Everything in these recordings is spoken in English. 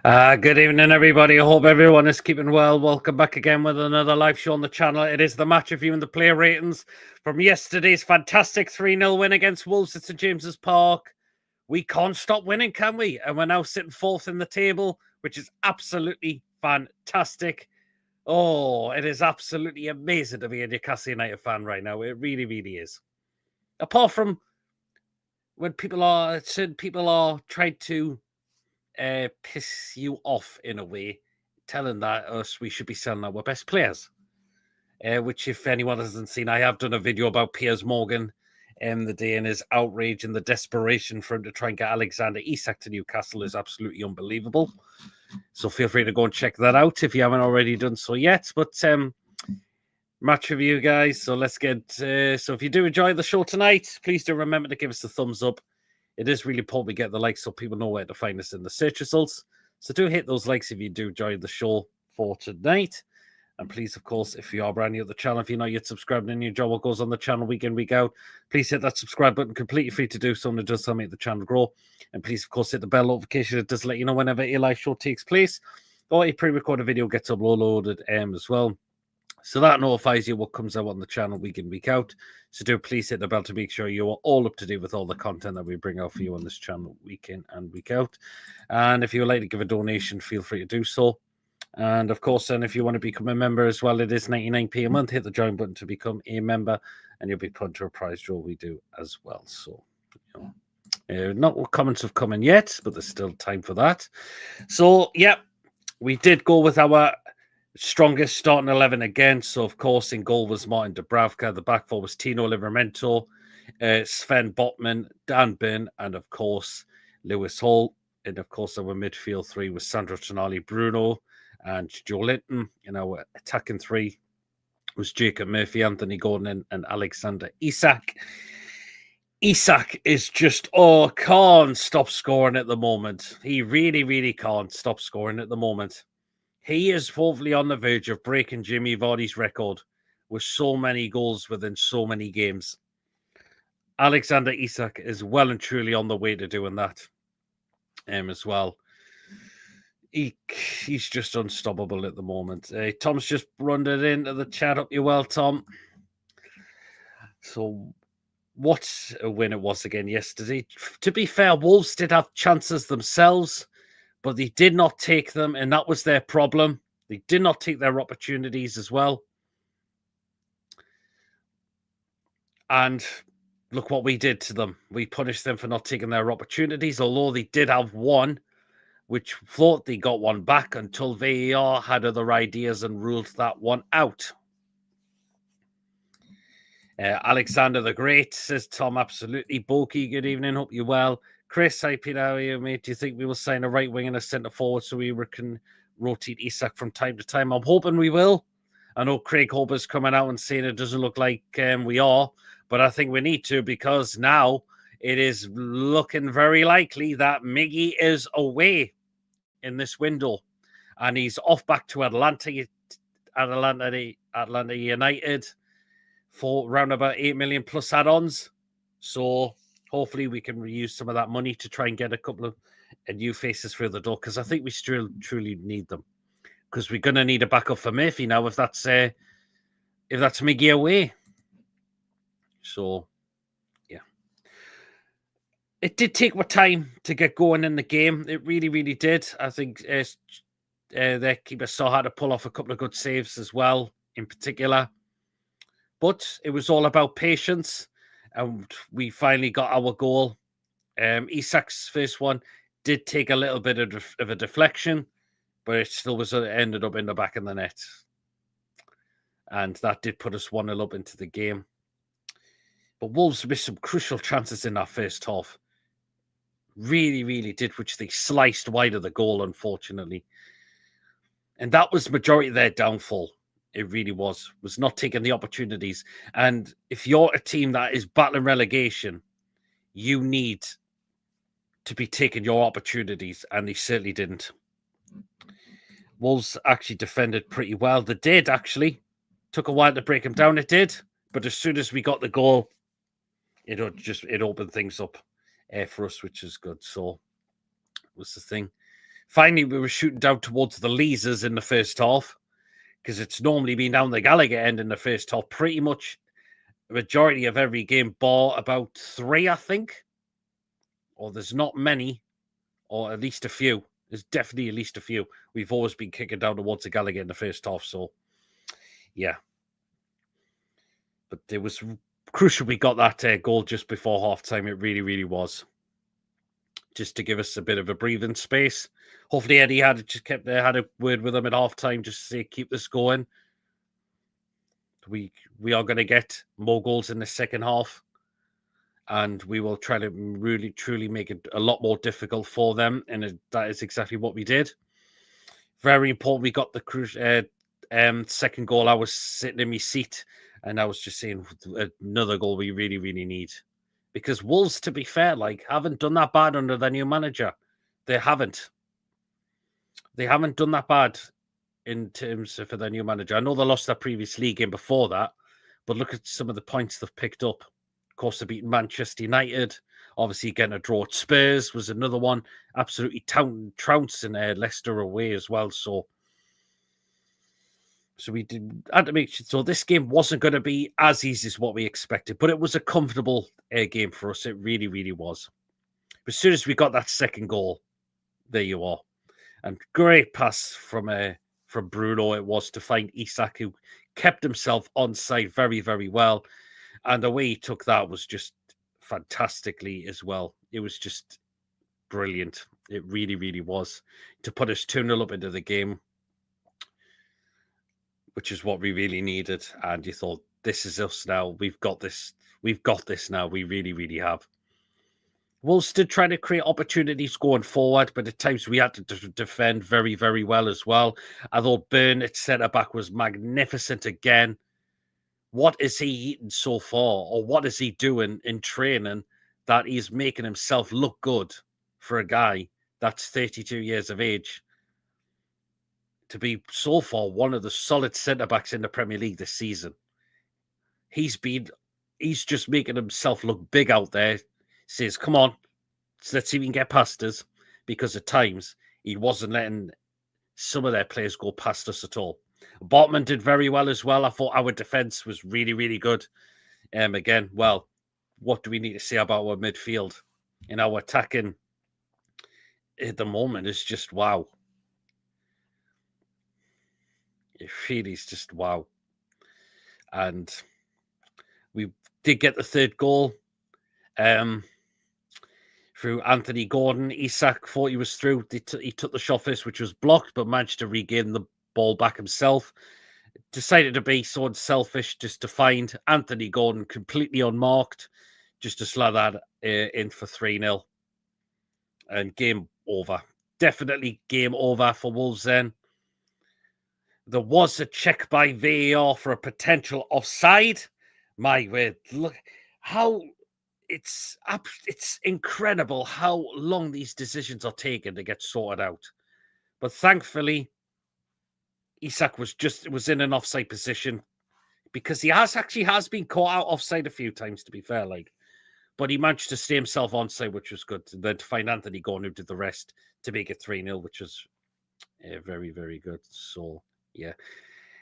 Good evening, everybody. I hope everyone is keeping well. Welcome back again with another live show on the channel. It is the match review and the player ratings from yesterday's fantastic 3-0 win against Wolves at St James's Park. We can't stop winning, can we? And we're now sitting fourth in the table, which is absolutely fantastic. Oh, it is absolutely amazing to be a Newcastle United fan right now. It really, really is. Apart from when certain people are trying to piss you off in a way, telling that we should be selling our best players. Which, if anyone hasn't seen, I have done a video about Piers Morgan the day, and his outrage and the desperation for him to try and get Alexander Isak to Newcastle is absolutely unbelievable. So feel free to go and check that out if you haven't already done so yet. But match review, guys. So let's get. So if you do enjoy the show tonight, please do remember to give us a thumbs up. It is really important we get the likes so people know where to find us in the search results. So do hit those likes if you do enjoy the show for tonight. And please, of course, if you are brand new to the channel, if you're not yet subscribed and you enjoy what goes on the channel week in, week out, please hit that subscribe button, completely free to do so, and it does help make the channel grow. And please, of course, hit the bell notification. It does let you know whenever a live show takes place or a pre-recorded video gets uploaded as well. So that notifies you what comes out on the channel week in, week out. So do please hit the bell to make sure you are all up to date with all the content that we bring out for you on this channel week in and week out. And if you would like to give a donation, feel free to do so. And of course, then if you want to become a member as well, it is 99p a month. Hit the join button to become a member, and you'll be put into a prize draw we do as well. So, not what comments have come in yet, but there's still time for that. So, yeah, we did go with our strongest starting 11 again. So, of course, in goal was Martin Dubravka. The back four was Tino Livramento, Sven Botman, Dan Burn, and, of course, Lewis Hall. And, of course, our midfield three was Sandro Tonali, Bruno, and Joe Linton. In our attacking three was Jacob Murphy, Anthony Gordon, and Alexander Isak. Isak is just, can't stop scoring at the moment. He really, really can't stop scoring at the moment. He is hopefully on the verge of breaking Jimmy Vardy's record with so many goals within so many games. Alexander Isak is well and truly on the way to doing that as well. He's just unstoppable at the moment. Tom's just run it into the chat. Up you well, Tom. So what a win it was again yesterday. To be fair, Wolves did have chances themselves, but they did not take them, and that was their problem. They did not take their opportunities as well. And look what we did to them. We punished them for not taking their opportunities, although they did have one, which thought they got one back until VAR had other ideas and ruled that one out. Alexander the Great, says Tom, absolutely. Bulky, good evening, hope you're well. Chris, hi Peter, how are you, mate? Do you think we will sign a right wing and a centre forward so we can rotate Isak from time to time? I'm hoping we will. I know Craig Hope is coming out and saying it doesn't look like we are, but I think we need to, because now it is looking very likely that Miggy is away in this window, and he's off back to Atlanta United for around about 8 million plus add-ons. So hopefully we can reuse some of that money to try and get a couple of new faces through the door, because I think we still truly need them, because we're going to need a backup for Murphy now if that's Miggy away. So yeah, it did take more time to get going in the game. It really, really did. I think their keeper saw how to pull off a couple of good saves as well, in particular. But it was all about patience, and we finally got our goal. Isak's first one did take a little bit of a deflection, but it still ended up in the back of the net. And that did put us 1-0 up into the game. But Wolves missed some crucial chances in that first half. Really, really did, which they sliced wide of the goal, unfortunately. And that was majority of their downfall. It really was not taking the opportunities. And if you're a team that is battling relegation, you need to be taking your opportunities, and they certainly didn't. Wolves actually defended pretty well. They did, actually. Took a while to break them down, it did. But as soon as we got the goal, it opened things up for us, which is good. So, what's the thing? Finally, we were shooting down towards the Leazers in the first half, because it's normally been down the Gallagher end in the first half. Pretty much the majority of every game, bar about 3, I think. Or there's not many, or at least a few. There's definitely at least a few. We've always been kicking down towards the Gallagher in the first half, so yeah. But it was crucial we got that goal just before half-time. It really, really was. Just to give us a bit of a breathing space. Hopefully Eddie had a word with them at half-time just to say, keep this going. We are going to get more goals in the second half, and we will try to really, truly make it a lot more difficult for them, and that is exactly what we did. Very important. We got the second goal. I was sitting in my seat, and I was just saying, another goal we really, really need. Because Wolves, to be fair, haven't done that bad under their new manager. They haven't. They haven't done that bad in terms of for their new manager. I know they lost their previous league game before that, but look at some of the points they've picked up. Of course, they beat Manchester United. Obviously, getting a draw at Spurs was another one. Absolutely trouncing Leicester away as well. So we had to make sure. So this game wasn't going to be as easy as what we expected, but it was a comfortable game for us. It really, really was. As soon as we got that second goal, there you are. And great pass from Bruno it was to find Isak, who kept himself onside very, very well. And the way he took that was just fantastically as well. It was just brilliant. It really, really was. To put us 2-0 up into the game, which is what we really needed. And you thought, this is us now. We've got this. We've got this now. We really, really have. Wolves did try to create opportunities going forward, but at times we had to defend very, very well as well. I thought Byrne at centre-back was magnificent again. What is he eating so far, or what is he doing in training that he's making himself look good for a guy that's 32 years of age to be so far one of the solid centre-backs in the Premier League this season? He's just making himself look big out there. Says, come on, let's see if we can get past us, because at times he wasn't letting some of their players go past us at all. Botman did very well as well. I thought our defence was really, really good. Again, well, what do we need to say about our midfield? And our attacking at the moment is just wow. It really is just wow. And we did get the third goal. Through Anthony Gordon. Isak thought he was through. He took the shot first, which was blocked, but managed to regain the ball back himself. Decided to be so unselfish just to find Anthony Gordon completely unmarked, just to slot that in for 3-0. And game over. Definitely game over for Wolves then. There was a check by VAR for a potential offside. My word, look how... It's incredible how long these decisions are taken to get sorted out. But thankfully, Isak was in an offside position, because he has been caught out offside a few times, to be fair, but he managed to stay himself onside, which was good. And then to find Anthony Gordon, who did the rest, to make it 3-0, which was very, very good. So, yeah.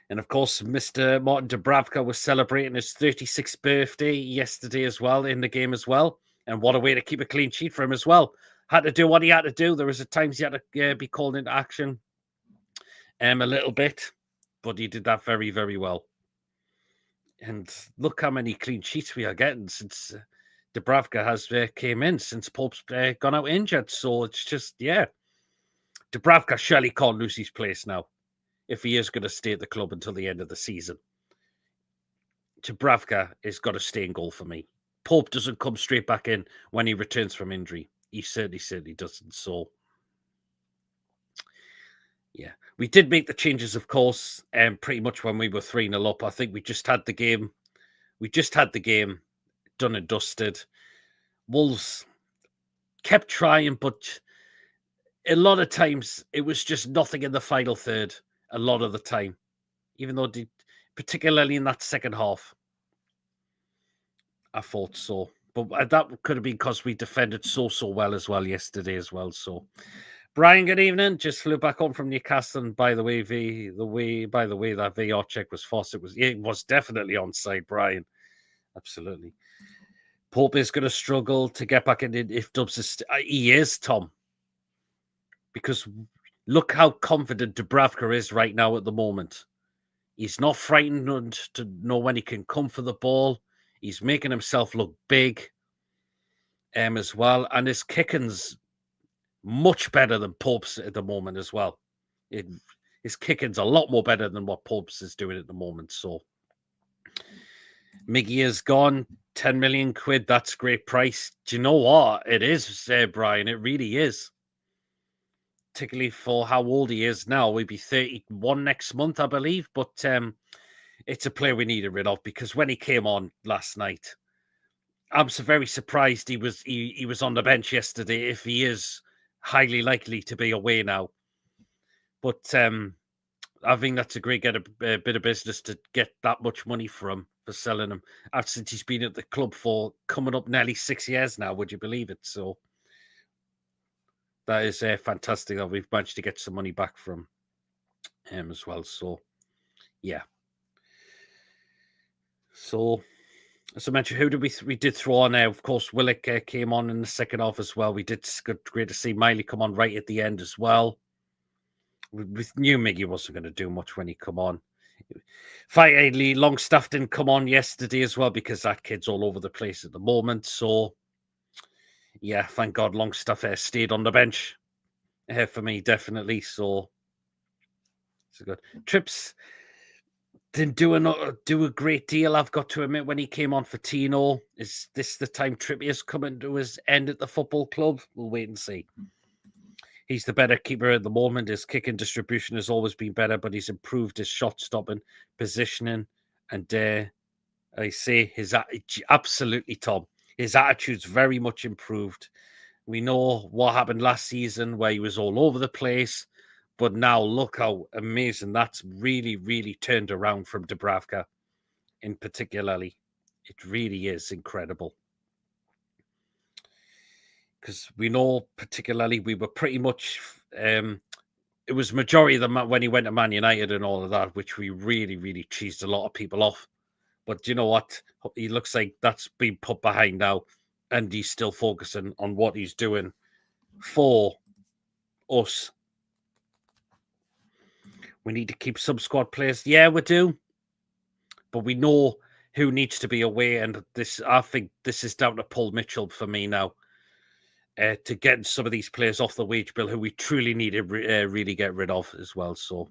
And of course, Mr. Martin Dubravka was celebrating his 36th birthday yesterday as well, in the game as well. And what a way to keep a clean sheet for him as well. Had to do what he had to do. There was at times he had to be called into action a little bit, but he did that very, very well. And look how many clean sheets we are getting since Dubravka has came in, since Pope's gone out injured. So it's just, yeah. Dubravka surely can't lose his place now, if he is going to stay at the club until the end of the season. Dubravka has got to stay in goal for me. Pope doesn't come straight back in when he returns from injury. He certainly doesn't. So, yeah. We did make the changes, of course, pretty much when we were 3-0 up. I think we just had the game. Done and dusted. Wolves kept trying, but a lot of times it was just nothing in the final third. A lot of the time, even though particularly in that second half, I thought so. But that could have been because we defended so well as well yesterday as well. So, Brian, good evening. Just flew back home from Newcastle, and by the way, that VR check was false. It was definitely onside, Brian. Absolutely. Pope is going to struggle to get back in if Dubs is. He is, Tom, because look how confident Dubravka is right now at the moment. He's not frightened to know when he can come for the ball. He's making himself look big as well. And his kicking's much better than Pope's at the moment as well. His kicking's a lot more better than what Pope's is doing at the moment. So Miggy is gone. 10 million quid. That's a great price. Do you know what? It is, Brian. It really is. Particularly for how old he is now. He'll be 31 next month, I believe. But it's a player we need to rid of because when he came on last night, I'm so very surprised he was on the bench yesterday if he is highly likely to be away now. But I think that's a great bit of business to get that much money for him, for selling him. Since he's been at the club for coming up nearly 6 years now, would you believe it? So that is fantastic that we've managed to get some money back from him as well. So, yeah. So, as I mentioned, who did we did throw on there? Of course, Willock came on in the second half as well. Great to see Miley come on right at the end as well. We knew Miggy wasn't going to do much when he come on. Finally, Longstaff didn't come on yesterday as well because that kid's all over the place at the moment. So, yeah, thank God Longstaff stayed on the bench for me, definitely. So, it's good. Trips didn't do a great deal, I've got to admit, when he came on for Tino. Is this the time Trippier's coming to his end at the football club? We'll wait and see. He's the better keeper at the moment. His kicking distribution has always been better, but he's improved his shot stopping, positioning, and I say absolutely, Tom. His attitude's very much improved. We know what happened last season where he was all over the place, but now look how amazing that's really, really turned around from Dubravka in particularly. It really is incredible. Because we know, particularly, we were pretty much, it was majority of them when he went to Man United and all of that, which we really, really cheesed a lot of people off. But you know what? He looks like that's been put behind now, and he's still focusing on what he's doing for us. We need to keep some squad players. Yeah, we do. But we know who needs to be away, and I think this is down to Paul Mitchell for me now. To get some of these players off the wage bill who we truly need to really get rid of as well. So,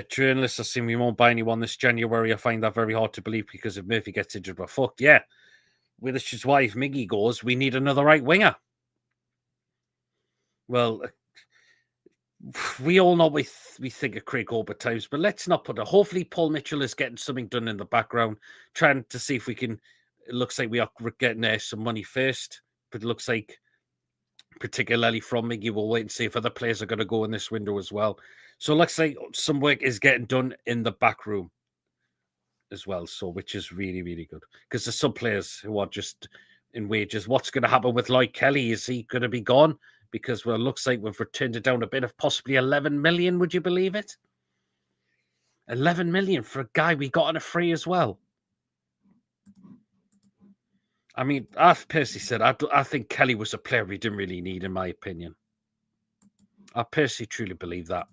journalists are saying we won't buy anyone this January. I find that very hard to believe because if Murphy gets injured, we're fucked. Yeah, which is why if Miggy goes, we need another right winger. Well, we all know we think of Craig Hope at times, but let's not put it. Hopefully, Paul Mitchell is getting something done in the background, trying to see if we can. It looks like we are getting some money first. But it looks like, particularly from Miggy, we'll wait and see if other players are going to go in this window as well. So it looks like some work is getting done in the back room as well. So which is really, really good because there's some players who are just in wages. What's going to happen with Lloyd Kelly? Is he going to be gone? Because well, it looks like we've returned it down a bit of possibly 11 million. Would you believe it? 11 million for a guy we got on a free as well. I mean, I've personally said I think Kelly was a player we didn't really need, in my opinion. I personally truly believe that.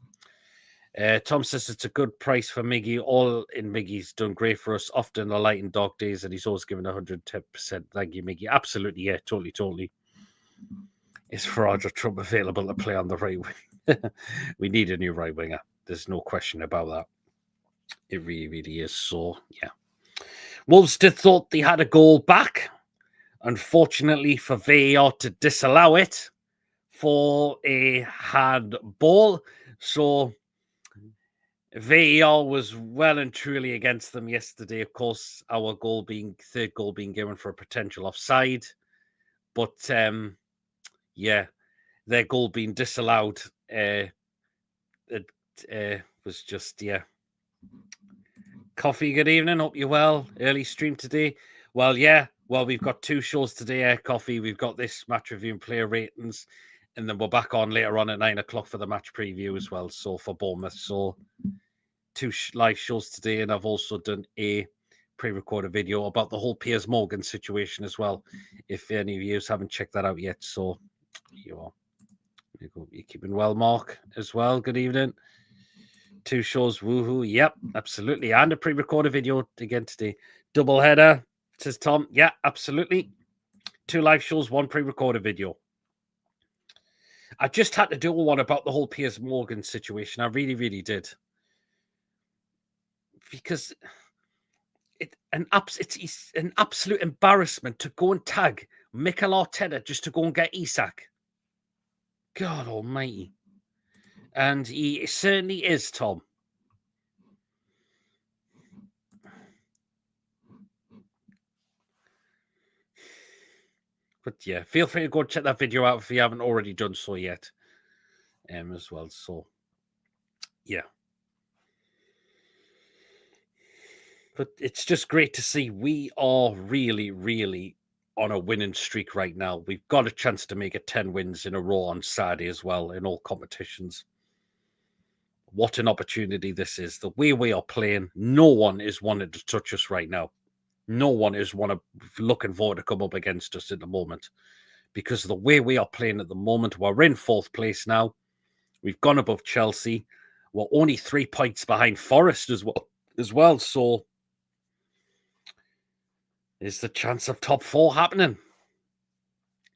Tom says it's a good price for Miggy. All in Miggy's done great for us, often the light and dark days, and he's always given 110%. Thank you, Miggy. Absolutely, yeah, totally. Is Farage Trump available to play on the right wing? We need a new right winger. There's no question about that. It really, really is. So, yeah. Wolves did thought they had a goal back. Unfortunately for VAR to disallow it for a handball. So VAR was well and truly against them yesterday. Of course, our third goal being given for a potential offside. But yeah, their goal being disallowed was just, yeah. Coffee, good evening. Hope you're well. Early stream today. Well, yeah. Well, we've got two shows today, Coffee. We've got this match review and player ratings. And then we're back on later on at 9 o'clock for the match preview as well. So for Bournemouth. So 2 live shows today. And I've also done a pre-recorded video about the whole Piers Morgan situation as well. If any of you haven't checked that out yet. So you're keeping well, Mark, as well. Good evening. 2 shows. Woohoo. Yep, absolutely. And a pre-recorded video again today. Double header, says Tom. Yeah, absolutely. 2 live shows, 1 pre-recorded video. I just had to do one about the whole Piers Morgan situation. I really, really did. Because it's an absolute embarrassment to go and tag Mikel Arteta just to go and get Isak. God almighty. And he certainly is, Tom. But yeah, feel free to go check that video out if you haven't already done so yet. As well. So yeah. But it's just great to see we are really, really on a winning streak right now. We've got a chance to make it 10 wins in a row on Saturday as well in all competitions. What an opportunity this is. The way we are playing, no one is wanting to touch us right now. No one is looking forward to come up against us at the moment. Because the way we are playing at the moment, we're in 4th place now. We've gone above Chelsea. We're only 3 points behind Forest as well. So is the chance of top 4 happening?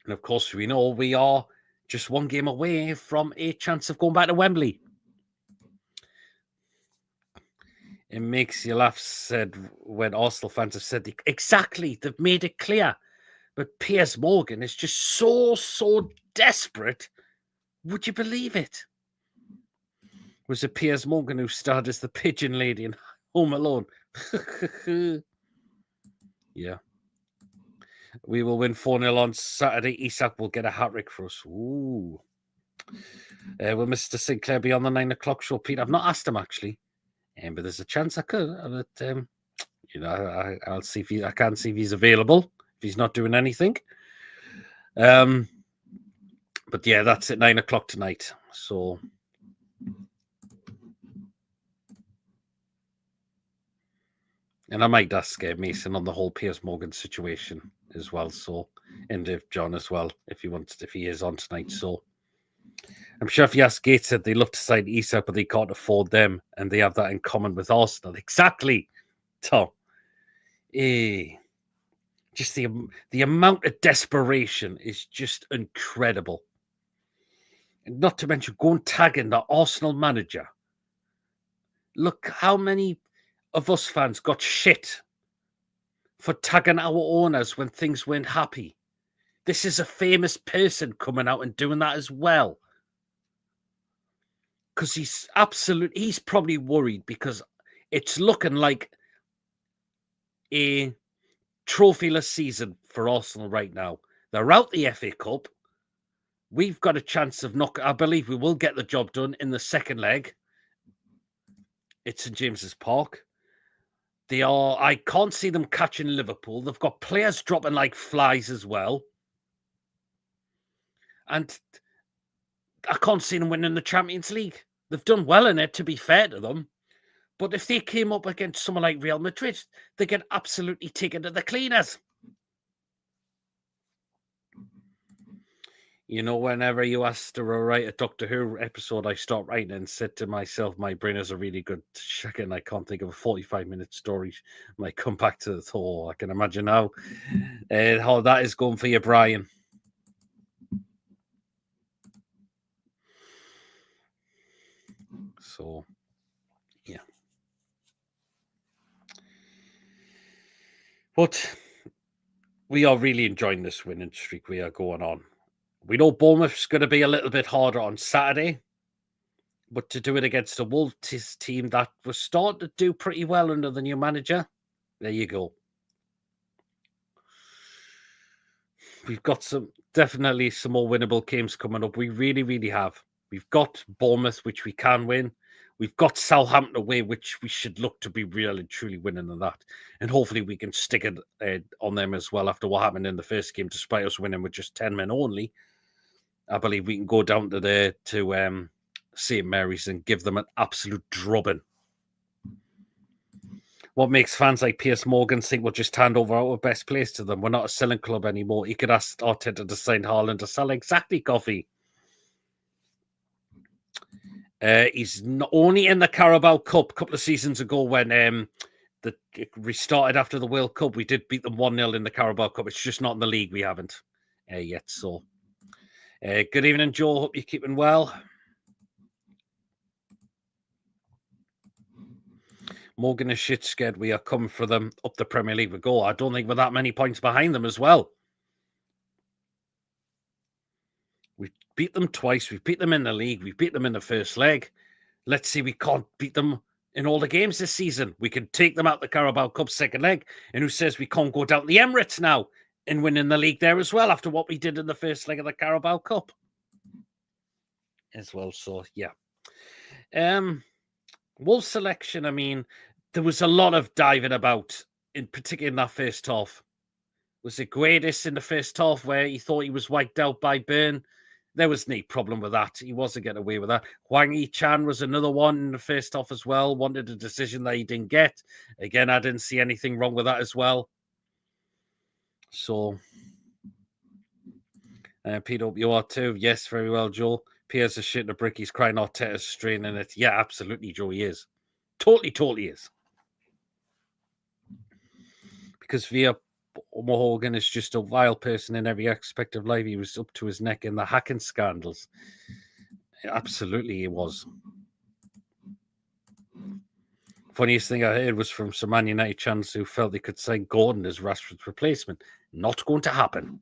And of course, we know we are just 1 game away from a chance of going back to Wembley. It makes you laugh, said when Arsenal fans have said exactly. They've made it clear. But Piers Morgan is just so desperate. Would you believe it? Was it Piers Morgan who starred as the pigeon lady in Home Alone? Yeah. We will win 4-0 on Saturday. Isak will get a hat-trick for us. Ooh. Will Mr. Sinclair be on the 9 o'clock show, Pete? I've not asked him, actually. But there's a chance I could. But, I'll see if I can see if he's available, if he's not doing anything. But, yeah, that's at 9 o'clock tonight. So... And I might ask Mason on the whole Piers Morgan situation as well. So, and if John as well, if he is on tonight. So, I'm sure if you ask Gates, said they love to sign Isak, but they can't afford them, and they have that in common with Arsenal. Exactly, Tom. Just the amount of desperation is just incredible. And not to mention going tagging the Arsenal manager. Look how many of us fans got shit for tagging our owners when things weren't happy. This is a famous person coming out and doing that as well. Because he's probably worried because it's looking like a trophyless season for Arsenal right now. They're out the FA Cup. We've got a chance of I believe we will get the job done in the second leg. It's St James's Park. I can't see them catching Liverpool. They've got players dropping like flies as well. And I can't see them winning the Champions League. They've done well in it, to be fair to them. But if they came up against someone like Real Madrid, they get absolutely taken to the cleaners. You know, whenever you asked to write a Doctor Who episode, I stopped writing and said to myself, my brain is a really good chicken. I can't think of a 45-minute story. I might come back to the Thor. I can imagine how that is going for you, Brian. So, yeah. But we are really enjoying this winning streak we are going on. We know Bournemouth's going to be a little bit harder on Saturday, but to do it against a Wolves team that was starting to do pretty well under the new manager, there you go. We've got definitely some more winnable games coming up. We really, really have. We've got Bournemouth, which we can win. We've got Southampton away, which we should look to be real and truly winning on that. And hopefully we can stick it on them as well after what happened in the first game, despite us winning with just 10 men only. I believe we can go down to St. Mary's and give them an absolute drubbing. What makes fans like Piers Morgan think we'll just hand over our best players to them? We're not a selling club anymore. He could ask Arteta to sign Haaland to sell exactly coffee. He's not only in the Carabao Cup a couple of seasons ago when it restarted after the World Cup. We did beat them 1-0 in the Carabao Cup. It's just not in the league. We haven't yet. So, good evening, Joe. Hope you're keeping well. Morgan is shit scared. We are coming for them up the Premier League. We go. I don't think we're that many points behind them as well. We beat them twice. We beat them in the league. We beat them in the first leg. Let's see. We can't beat them in all the games this season. We can take them out the Carabao Cup second leg. And who says we can't go down the Emirates now and win in the league there as well after what we did in the first leg of the Carabao Cup as well. So, yeah. Wolves selection, I mean, there was a lot of diving about, in particular in that first half. Was it Guedes in the first half where he thought he was wiped out by Byrne? There was no problem with that. He wasn't getting away with that. Hwang Yi-chan was another one in the first half as well. Wanted a decision that he didn't get. Again, I didn't see anything wrong with that as well. So, Pete, hope you are too. Yes, very well, Joel. Piers is shitting a brick. He's crying Arteta's straining it. Yeah, absolutely, Joe, he is. Totally is. Because Via Morgan is just a vile person in every aspect of life. He was up to his neck in the hacking scandals. Absolutely, he was. Funniest thing I heard was from some Man United chants who felt they could sign Gordon as Rashford's replacement. Not going to happen.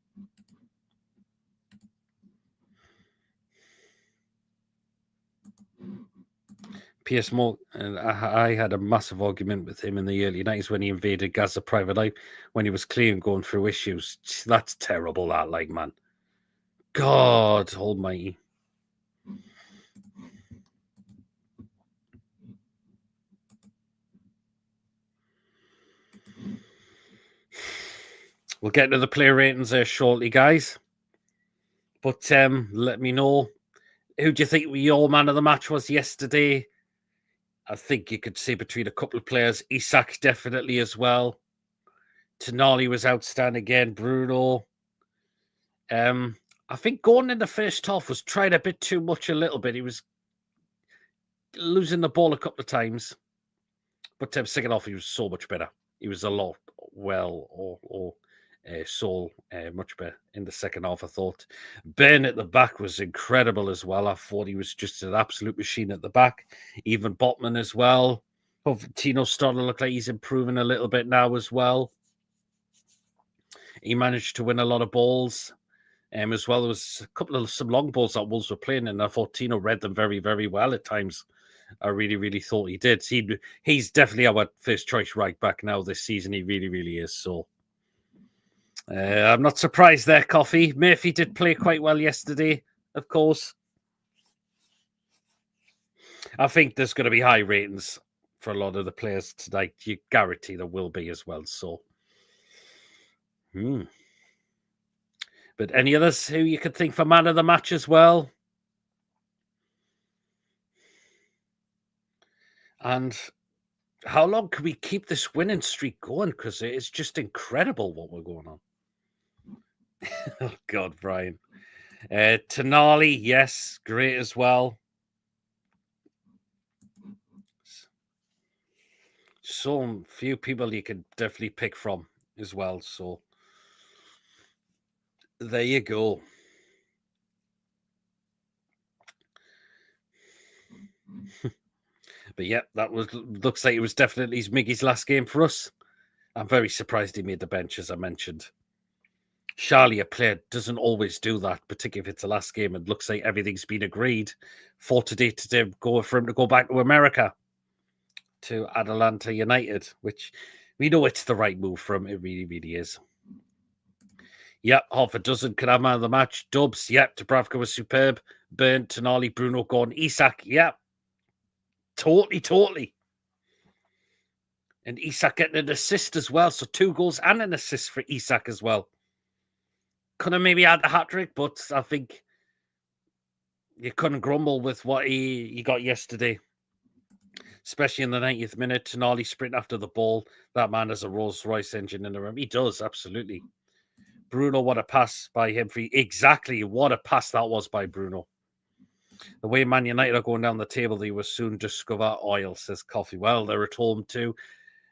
Piers Morgan, I had a massive argument with him in the early 90s when he invaded Gaza private life, when he was clean going through issues. That's terrible, that, like, man. God almighty. We'll get to the player ratings there shortly, guys. But let me know, who do you think your man of the match was yesterday? I think you could say between a couple of players, Isak definitely as well. Tonali was outstanding again. Bruno. I think Gordon in the first half was trying a bit too much a little bit. He was losing the ball a couple of times. But second half, he was so much better. He was a lot much better in the second half, I thought. Ben at the back was incredible as well. I thought he was just an absolute machine at the back. Even Botman as well. Tino's starting to look like he's improving a little bit now as well. He managed to win a lot of balls. As well, there was a couple of some long balls that Wolves were playing, and I thought Tino read them very, very well at times. I really, really thought he did. He's definitely our first choice right back now this season. He really, really is. So I'm not surprised there, Coffee. Murphy did play quite well yesterday, of course. I think there's going to be high ratings for a lot of the players tonight. You guarantee there will be as well. So, But any others who you could think for man of the match as well? And how long can we keep this winning streak going? Because it's just incredible what we're going on. Oh, God, Brian. Tonali, yes, great as well. So few people you could definitely pick from as well. So there you go. But yeah, looks like it was definitely Miggy's last game for us. I'm very surprised he made the bench, as I mentioned. Charlie, a player, doesn't always do that, particularly if it's the last game. It looks like everything's been agreed for today to go for him to go back to America, to Atlanta United, which we know it's the right move for him. It really, really is. Yep, half a dozen could have man of the match. Dubs, yep. Dubravka was superb. Burnt, Tonali, Bruno, Gordon, Isak, yep. Totally. And Isak getting an assist as well. So 2 goals and an assist for Isak as well. Could have maybe had the hat-trick, but I think You couldn't grumble with what he got yesterday, especially in the 90th minute. Tonali sprint after the ball. That man has a Rolls Royce engine in the room. He does, absolutely. Bruno, what a pass by him. Exactly what a pass that was by Bruno. The way Man United are going down the table, they will soon discover oil, says Coffee. Well, they're at home to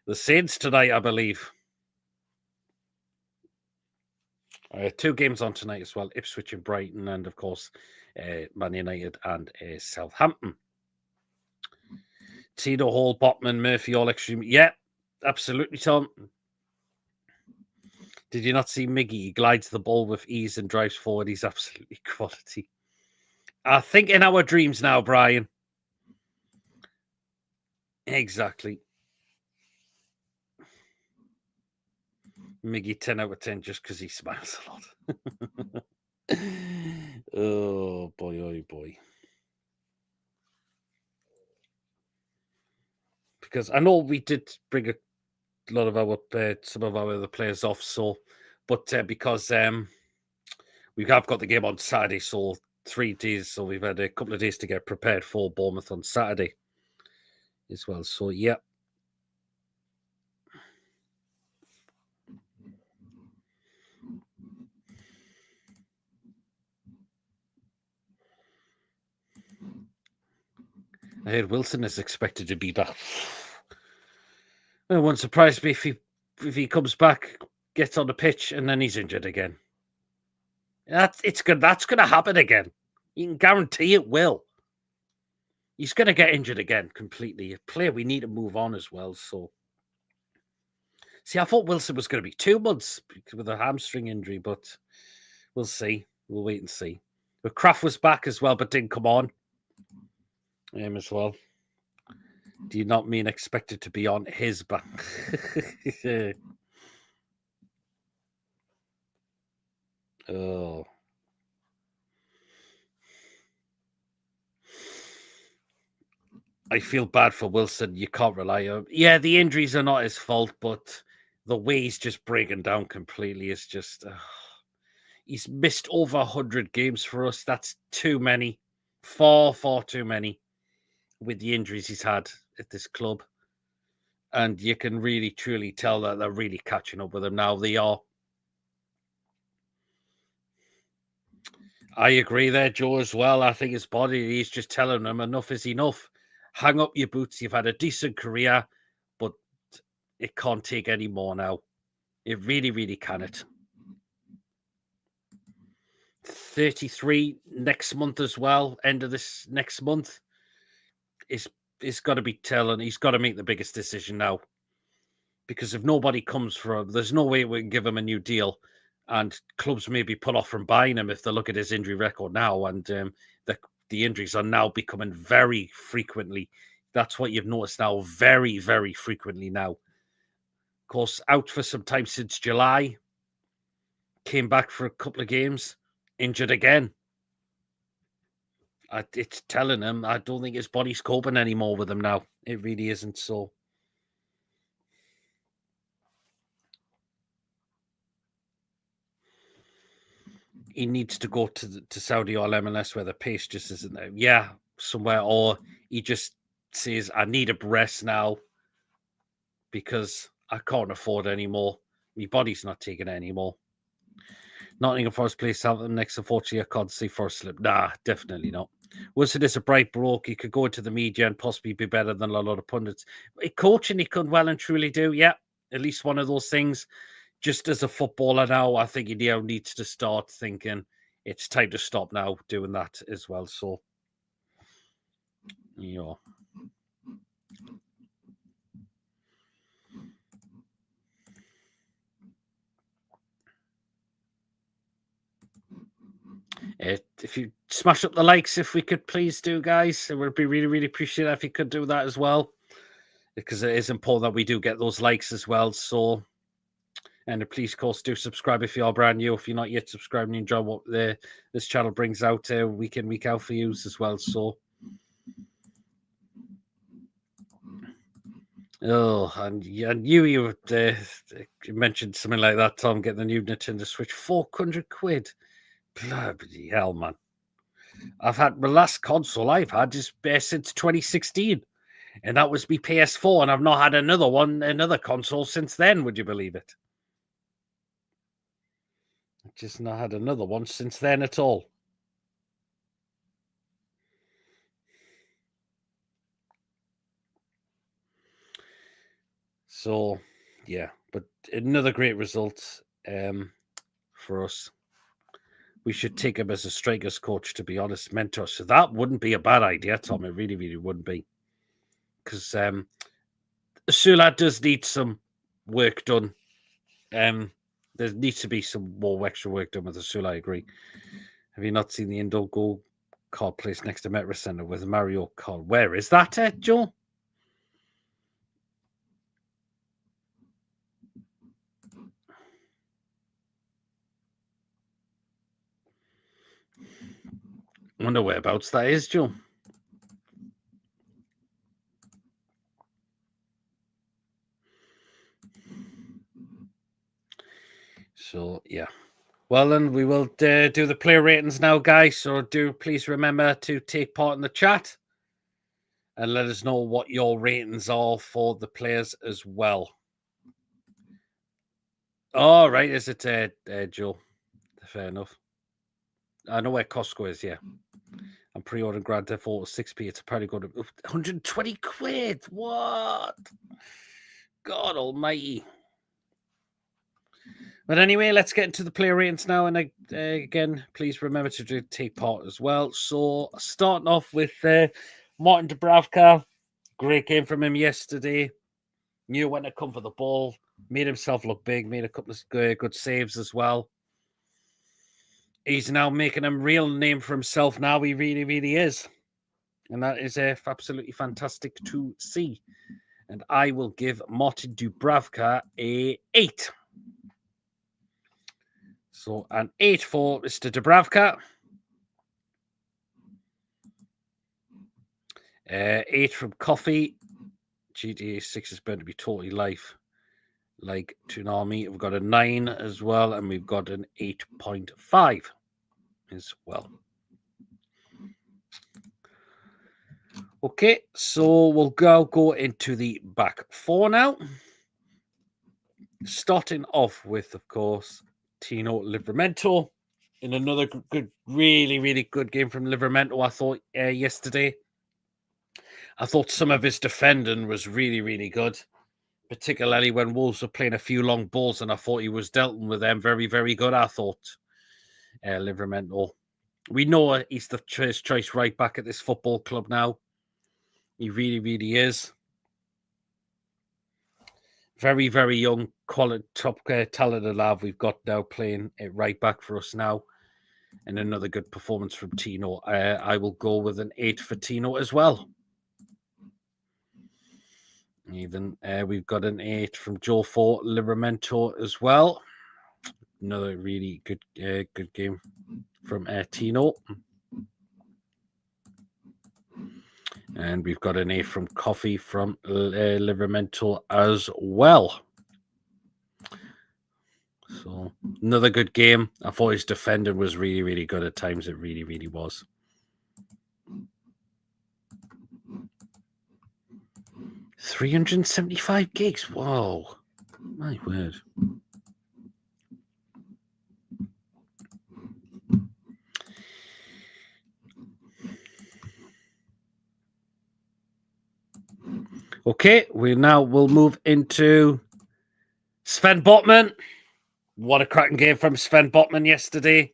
the Saints tonight, I believe. 2 games on tonight as well, Ipswich and Brighton, and of course, Man United and Southampton. Tito Hall, Botman, Murphy, all extreme. Yeah, absolutely, Tom. Did you not see Miggy? He glides the ball with ease and drives forward. He's absolutely quality. I think in our dreams now, Brian. Exactly. Miggy 10 out of 10 just because he smiles a lot. Oh boy, oh boy. Because I know we did bring a lot of our some of our other players off, so but because we have got the game on Saturday, so 3 days, so we've had a couple of days to get prepared for Bournemouth on Saturday as well. So yeah. I heard Wilson is expected to be back. It won't surprise me if he comes back, gets on the pitch, and then he's injured again. That's going to happen again. You can guarantee it will. He's going to get injured again completely. A player we need to move on as well. So, see, I thought Wilson was going to be 2 months with a hamstring injury, but we'll see. We'll wait and see. But Kraft was back as well, but didn't come on. Him as well. Do you not mean expected to be on his back? Oh. I feel bad for Wilson. You can't rely on him. Yeah, the injuries are not his fault, but the way he's just breaking down completely is just... he's missed over 100 games for us. That's too many. Far, far too many with the injuries he's had at this club. And you can really, truly tell that they're really catching up with him now. They are. I agree there, Joe, as well. I think his body, he's just telling him enough is enough. Hang up your boots. You've had a decent career, but it can't take any more now. It really, really cannot. 33 next month as well. End of this next month. He's got to be telling. He's got to make the biggest decision now. Because if nobody comes for him, there's no way we can give him a new deal. And clubs maybe put off from buying him if they look at his injury record now. And the injuries are now becoming very frequently. That's what you've noticed now, very, very frequently now. Of course, out for some time since July. Came back for a couple of games, injured again. It's telling him, I don't think his body's coping anymore with him now. It really isn't so. He needs to go to Saudi or MLS where the pace just isn't there. Yeah, somewhere. Or he just says, I need a rest now because I can't afford anymore. My body's not taking it anymore. Nottingham Forest plays Southampton next. Unfortunately, I can't see Forest slip. Nah, definitely not. Wilson is a bright bloke. He could go into the media and possibly be better than a lot of pundits. Coaching, he could well and truly do. Yeah, at least one of those things. Just as a footballer now, I think he now needs to start thinking it's time to stop now doing that as well. So, yeah. If you smash up the likes, if we could please do, guys, it would be really, really appreciated if you could do that as well, because it is important that we do get those likes as well. So, and please, of course, do subscribe if you are brand new. If you're not yet subscribed and you enjoy what this channel brings out week in, week out for you as well. So, oh, and I knew you mentioned something like that, Tom, get the new Nintendo Switch, 400 quid. Bloody hell, man. I've had the last console I've had is since 2016, and that was my PS4, and I've not had another console since then. Would you believe it? I've just not had another one since then at all. So, yeah, but another great result for us. We should take him as a strikers coach, to be honest, mentor. So that wouldn't be a bad idea, Tom. It really, really wouldn't be. Because Sula does need some work done. There needs to be some more extra work done with Sula, I agree. Have you not seen the indoor goal card placed next to Metro Centre with Mario Kart? Where is that, Joe? I wonder whereabouts that is, Joe. So, yeah. Well, then we will do the player ratings now, guys. So do please remember to take part in the chat and let us know what your ratings are for the players as well. All right, is it Joe? Fair enough. I know where Costco is, yeah. I'm pre-ordering Grand Theft Auto 6p. It's apparently going to 120 quid. What? God almighty. But anyway, let's get into the player ratings now. And again, please remember to take part as well. So starting off with Martin Dubravka. Great game from him yesterday. Knew when to come for the ball. Made himself look big. Made a couple of good saves as well. He's now making a real name for himself now. He really, really is. And that is absolutely fantastic to see. And I will give Martin Dubravka a 8. So an 8 for Mr. Dubravka. 8 from Coffee. GTA 6 is going to be totally life. Like Toonami, we've got a 9 as well, and we've got an 8.5 as well. Okay, so we'll go into the back four now. Starting off with, of course, Tino Livramento in another good, really, really good game from Livramento, I thought, yesterday. I thought some of his defending was really, really good, particularly when Wolves were playing a few long balls, and I thought he was dealing with them very, very good, I thought, Livramento. We know he's the first choice right back at this football club now. He really, really is. Very, very young, quality, top talented lad we've got now playing it right back for us now. And another good performance from Tino. I will go with an 8 for Tino as well. Even we've got an 8 from Joe for Livramento as well. Another really good game from Tino. And we've got an 8 from Coffee from Livramento as well. So another good game. I thought his defending was really, really good at times. It really, really was. $375 gigs. Whoa. My word. Okay, we'll move into Sven Botman. What a cracking game from Sven Botman yesterday.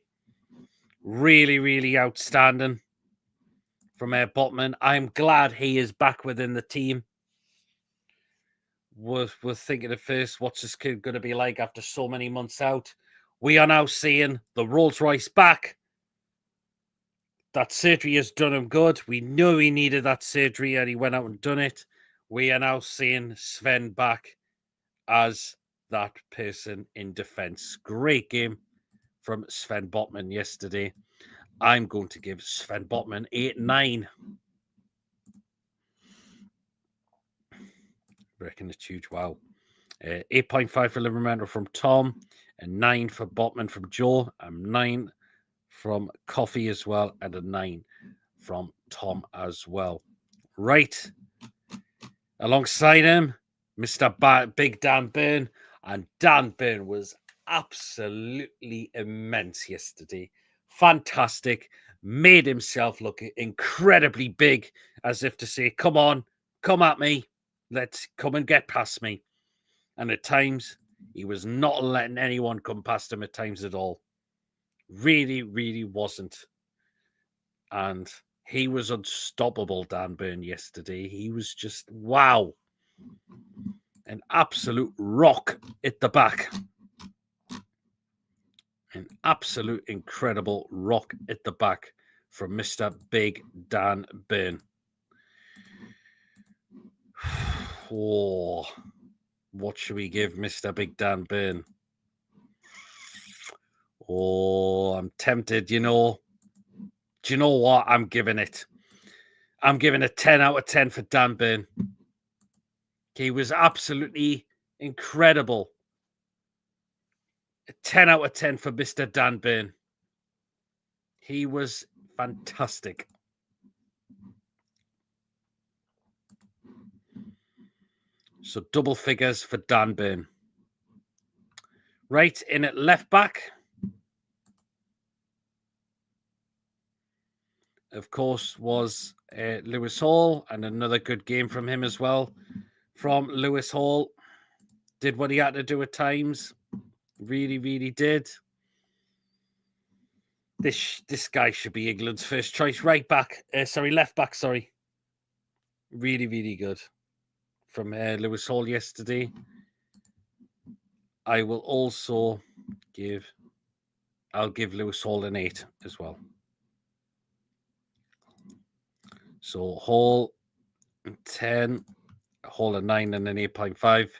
Really, really outstanding from Botman. I'm glad he is back within the team. We're thinking at first, what's this kid going to be like after so many months out? We are now seeing the Rolls Royce back. That surgery has done him good. We knew he needed that surgery and he went out and done it. We are now seeing Sven back as that person in defense. Great game from Sven Botman yesterday. I'm going to give Sven Botman 8-9. I reckon it's huge. Wow. 8.5 for Livramento from Tom, and 9 for Botman from Joe, and 9 from Coffee as well, and a 9 from Tom as well. Right. Alongside him, Mr. Big Dan Burn. And Dan Burn was absolutely immense yesterday. Fantastic. Made himself look incredibly big, as if to say, come on, come at me. Let's come and get past me. And at times, he was not letting anyone come past him at times at all. Really, really wasn't. And he was unstoppable, Dan Burn, yesterday. He was just, wow. An absolute rock at the back. An absolute incredible rock at the back from Mr. Big Dan Burn. Oh, what should we give Mr. Big Dan Burn? Oh, I'm tempted, you know. Do you know what? I'm giving it a 10 out of 10 for Dan Burn. He was absolutely incredible. A 10 out of 10 for Mr. Dan Burn. He was fantastic. So double figures for Dan Burn. Right in at left back, of course, was Lewis Hall, and another good game from him as well. From Lewis Hall, did what he had to do at times. Really, really did. This guy should be England's first choice left back. Sorry. Really, really good from Lewis Hall yesterday. I will also I'll give Lewis Hall an 8 as well. So Hall 10, Hall a 9 and an 8.5.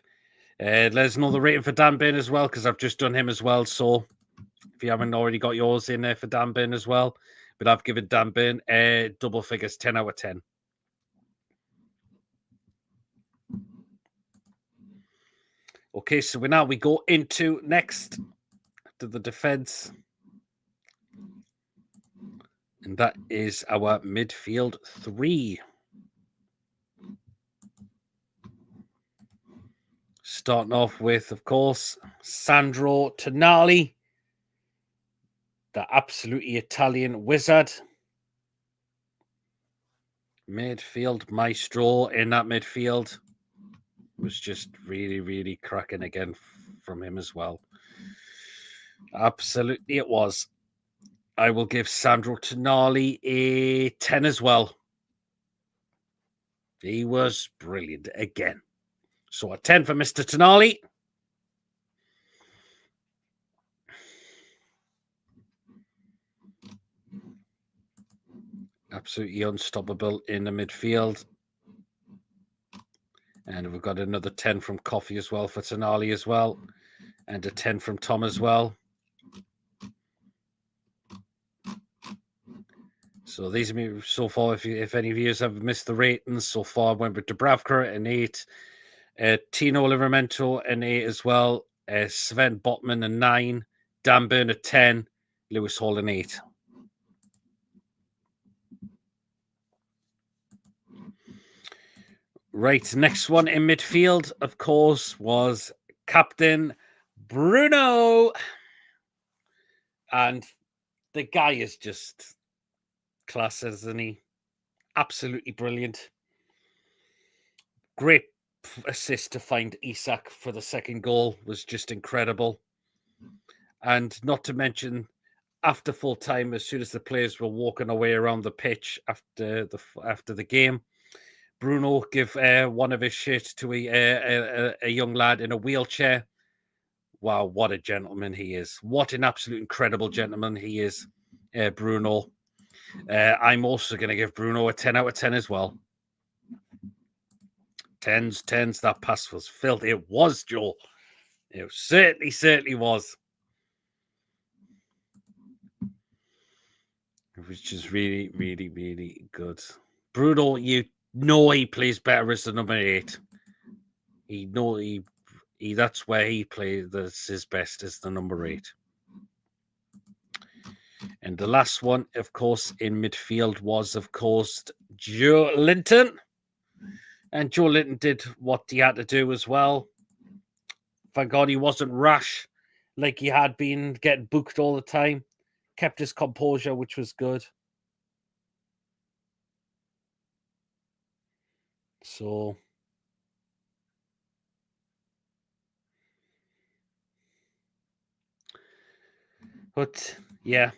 Let us know the rating for Dan Burn as well, because I've just done him as well. So if you haven't already got yours in there for Dan Burn as well, but I've given Dan Burn double figures, 10 out of 10. Okay, so we go into next to the defense. And that is our midfield 3. Starting off with, of course, Sandro Tonali, the absolutely Italian wizard. Midfield maestro in that midfield. Was just really, really cracking again from him as well. Absolutely it was. I will give Sandro Tonali a 10 as well. He was brilliant again. So a 10 for Mr. Tonali. Absolutely unstoppable in the midfield. And we've got another 10 from Coffee as well for Tonali as well. And a 10 from Tom as well. So these are so far, if any of you have missed the ratings so far, went with Dubravka an 8. Tino Livramento an 8 as well. Sven Botman a 9. Dan Burn a 10. Lewis Hall an 8. Right, next one in midfield, of course, was Captain Bruno. And the guy is just class, isn't he? Absolutely brilliant. Great assist to find Isak for the second goal was just incredible. And not to mention, after full time, as soon as the players were walking away around the pitch after the game, Bruno give one of his shirts to a young lad in a wheelchair. Wow, what a gentleman he is. What an absolute incredible gentleman he is, Bruno. I'm also going to give Bruno a 10 out of 10 as well. 10s. That pass was filthy. It was, Joe. It certainly was. It was just really, really, really good. Bruno, you know he plays better as the number 8. That's where he plays. That's his best as the number 8. And the last one, of course, in midfield was, of course, Joe Linton. And Joe Linton did what he had to do as well. Thank God he wasn't rash like he had been getting booked all the time. Kept his composure, which was good. So, but yeah,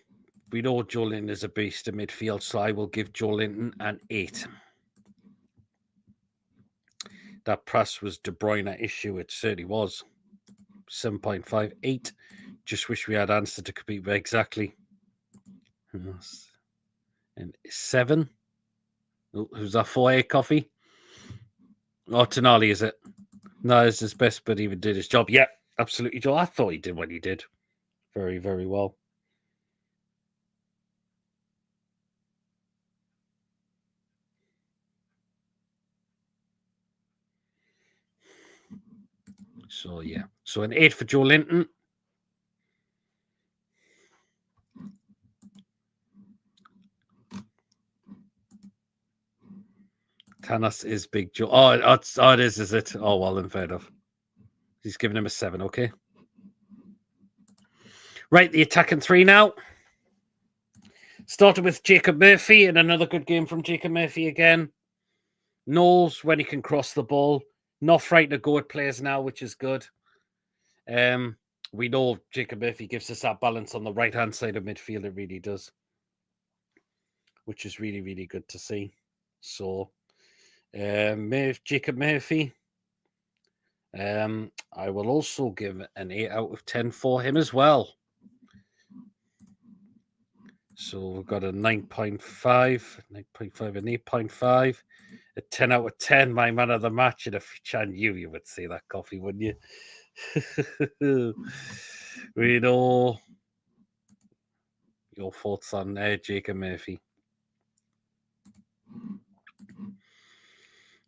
we know Joe Linton is a beast in midfield, so I will give Joe Linton an 8. That press was De Bruyne issue. It certainly was. 7.58. Just wish we had answer to compete with exactly. And 7. Who's that 4A coffee? Oh, Tonali, is it? No, it's his best, but he even did his job. Yeah, absolutely, Joe. I thought he did what he did. Very, very well. So, yeah. So, an 8 for Joe Linton. Tanas is Big Joe. Oh, it is it? Oh, well, then fair enough. He's giving him a 7, okay. Right, the attacking 3 now. Started with Jacob Murphy, and another good game from Jacob Murphy again. Knows when he can cross the ball. Not frightened to go at players now, which is good. We know Jacob Murphy gives us that balance on the right-hand side of midfield. It really does. Which is really, really good to see. So, Jacob Murphy. I will also give an 8 out of 10 for him as well. So we've got a 9.5, 9.5 and 8.5, a 10 out of 10, my man of the match. And if Chan you would say that, Coffee, wouldn't you? We know your thoughts on Jacob Murphy.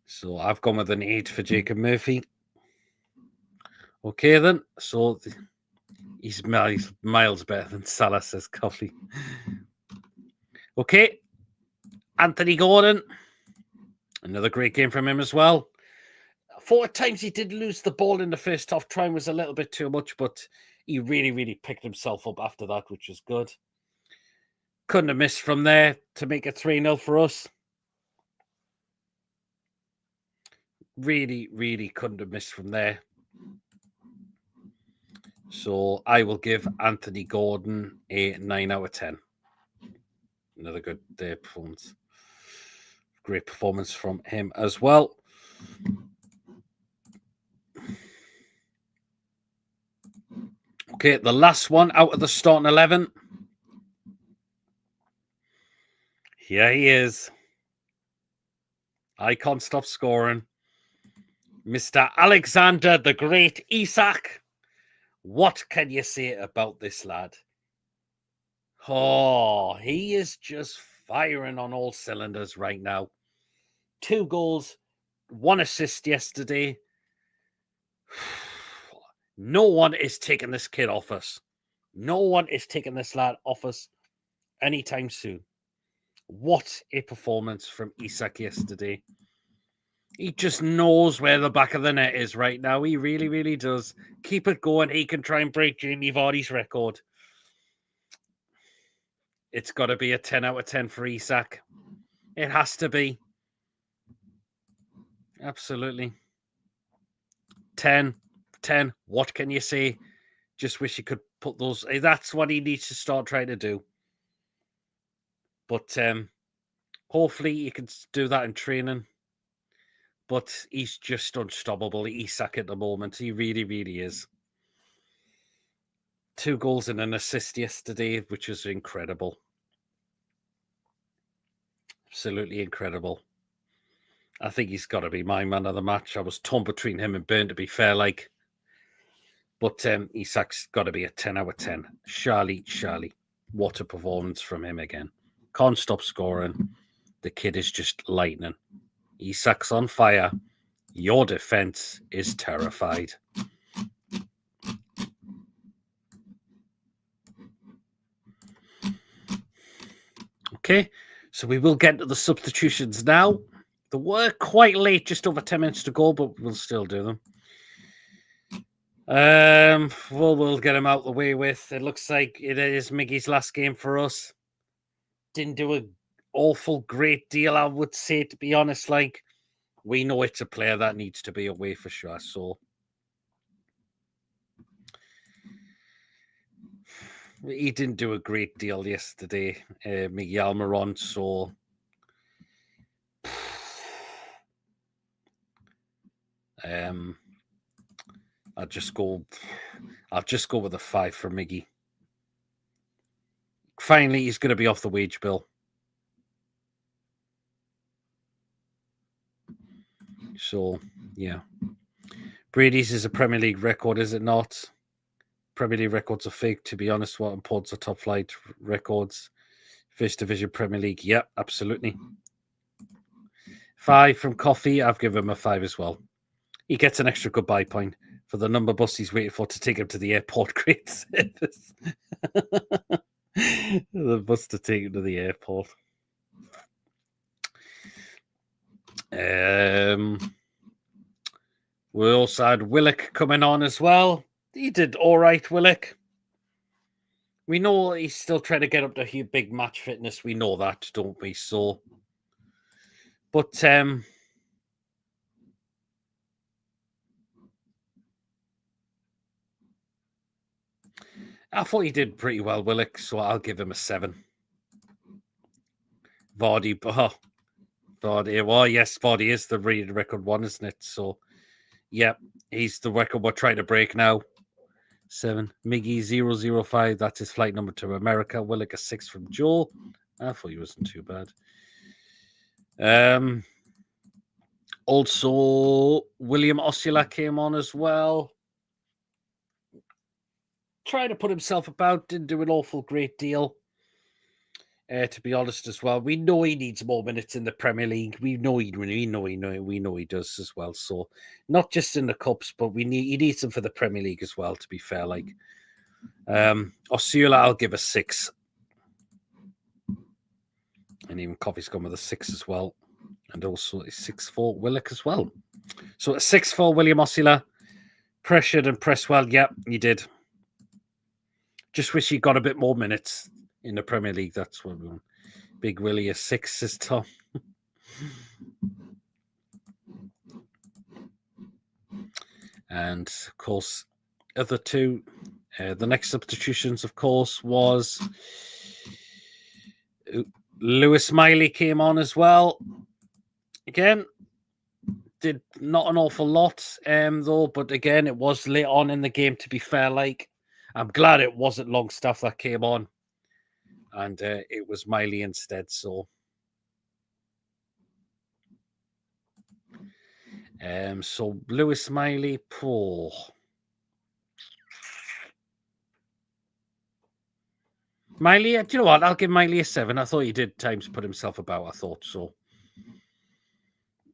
So I've gone with an 8 for Jacob Murphy. Okay, then. So he's miles better than Salah, says Coffee. Okay. Anthony Gordon. Another great game from him as well. 4 times he did lose the ball in the first half. Trying was a little bit too much, but he really, really picked himself up after that, which was good. Couldn't have missed from there to make it 3-0 for us. Really, really couldn't have missed from there. So I will give Anthony Gordon a 9 out of 10. Another good day performance. Great performance from him as well. Okay, the last one out of the starting 11. Here he is. I can't stop scoring. Mr. Alexander the Great Isak. What can you say about this lad? Oh, he is just firing on all cylinders right now. 2 goals, 1 assist yesterday. No one is taking this kid off us. No one is taking this lad off us anytime soon. What a performance from Isak yesterday. He just knows where the back of the net is right now. He really, really does. Keep it going. He can try and break Jamie Vardy's record. It's got to be a 10 out of 10 for Isak. It has to be. Absolutely. 10. What can you say? Just wish he could put those. That's what he needs to start trying to do. But hopefully he can do that in training. But he's just unstoppable, Isak, at the moment. He really, really is. 2 goals and an assist yesterday, which was incredible. Absolutely incredible. I think he's got to be my man of the match. I was torn between him and Burn, to be fair, like. But Isak's got to be a 10 out of 10. Charlie. What a performance from him again. Can't stop scoring. The kid is just lightning. Isak's on fire. Your defense is terrified. Okay, so we will get to the substitutions now. They were quite late, just over 10 minutes to go, but we'll still do them. We'll get him out the way with. It looks like it is Miggy's last game for us. Didn't do an awful great deal, I would say, to be honest. Like, we know it's a player that needs to be away for sure. So he didn't do a great deal yesterday, Miggy Almiron. So I'll just go with a 5 for Miggy. Finally, he's going to be off the wage bill. So, yeah. Brady's is a Premier League record, is it not? Premier League records are fake, to be honest. What imports are top flight records? First Division Premier League. Yep, absolutely. 5 from Coffee. I've given him a 5 as well. He gets an extra goodbye point for the number bus he's waiting for to take him to the airport. Great service. The bus to take him to the airport. We also had Willock coming on as well. He did all right, Willock. We know he's still trying to get up to big match fitness. We know that, don't we? So, but I thought he did pretty well, Willock. So I'll give him a 7. Vardy, Vardy. Well, yes, Vardy is the record one, isn't it? So, yeah, he's the record we're trying to break now. 7. Miggy 005. That's his flight number to America. Willock a 6 from Joe. I thought he wasn't too bad. Also, William Osula came on as well. Tried to put himself about. Didn't do an awful great deal. To be honest, as well, we know he needs more minutes in the Premier League. We know he does as well. So, not just in the cups, but he needs them for the Premier League as well. To be fair, like Osula, I'll give a 6, and even Coffee's gone with a 6 as well, and also a 6 for Willock as well. So a 6 for William Osula. Pressured and pressed well. Yep, he did. Just wish he got a bit more minutes in the Premier League. That's what we want. Big Willie, a 6 is Tom. And, of course, other two. The next substitutions, of course, was Lewis Miley came on as well. Again, did not an awful lot, though. But, again, it was late on in the game, to be fair. Like, I'm glad it wasn't Longstaff that came on. And it was Miley instead, so. So Lewis Miley, poor. Miley, do you know what? I'll give Miley a 7. I thought he did times put himself about. I thought so.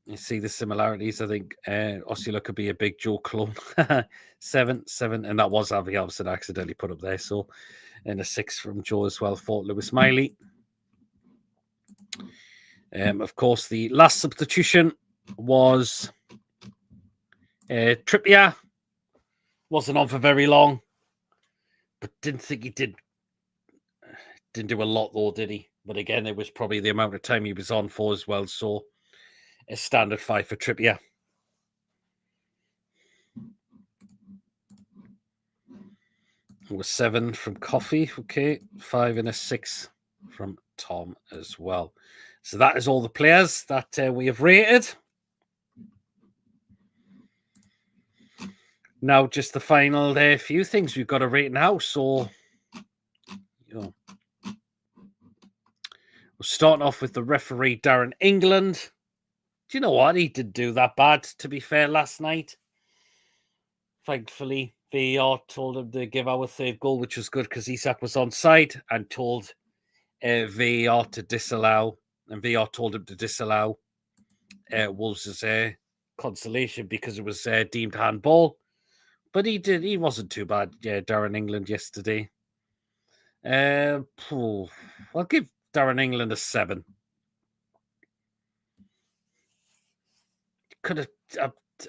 You see the similarities. I think Osula could be a big Joe clone. 7, and that was Avi Alvson accidentally put up there. So, and a 6 from Joe as well for Lewis Miley. Of course, the last substitution was Trippier. Wasn't on for very long, but didn't think he did. Didn't do a lot though, did he? But again, it was probably the amount of time he was on for as well. So, a standard 5 for Trippier. It was 7 from Coffee. Okay, 5 and a 6 from Tom as well. So that is all the players that we have rated. Now, just the final few things we've got to rate now. So, we're starting off with the referee, Darren England. Do you know what? He didn't do that bad, to be fair, last night. Thankfully, VAR told him to give our third goal, which was good because Isak was onside, and told VAR to disallow. And VAR told him to disallow Wolves' consolation because it was deemed handball. But he wasn't too bad, Darren England yesterday. I'll give Darren England a 7. Could have.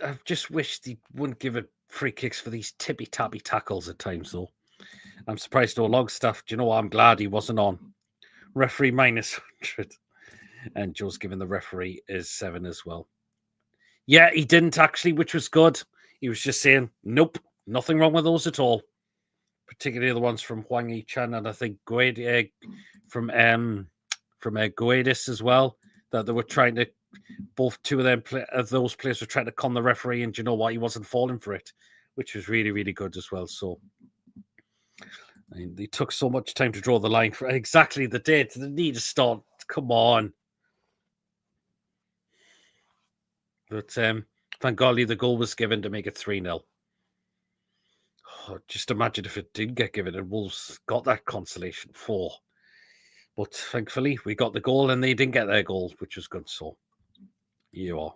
I just wished he wouldn't give it free kicks for these tippy-tappy tackles at times, though. I'm surprised no Longstaff. Do you know what? I'm glad he wasn't on. Referee minus 100. And Joe's giving the referee is 7 as well. Yeah, he didn't actually, which was good. He was just saying, nope, nothing wrong with those at all. Particularly the ones from Huang Yi-chan and I think from Guedis as well, that they were trying to, both two of them, those players were trying to con the referee, and you know what, he wasn't falling for it, which was really, really good as well. So, I mean, they took so much time to draw the line for exactly the date. They need to start. Come on. But thank God the goal was given to make it 3-0. Oh, just imagine if it did get given and Wolves got that consolation 4. But thankfully, we got the goal and they didn't get their goal, which was good. So, here you are.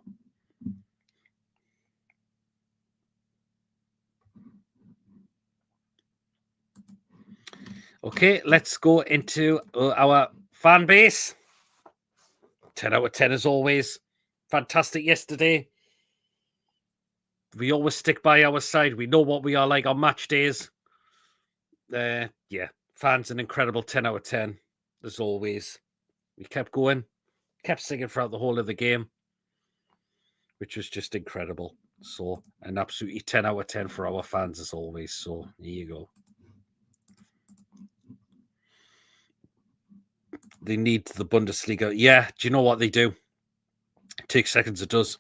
Okay, let's go into our fan base. 10 out of 10 as always. Fantastic yesterday. We always stick by our side. We know what we are like on match days. Yeah, fans an incredible 10 out of 10 as always. We kept going, kept singing throughout the whole of the game, which was just incredible. So, an absolutely 10 out of 10 for our fans as always. So, here you go. They need the Bundesliga. Yeah, do you know what they do? It takes seconds, it does.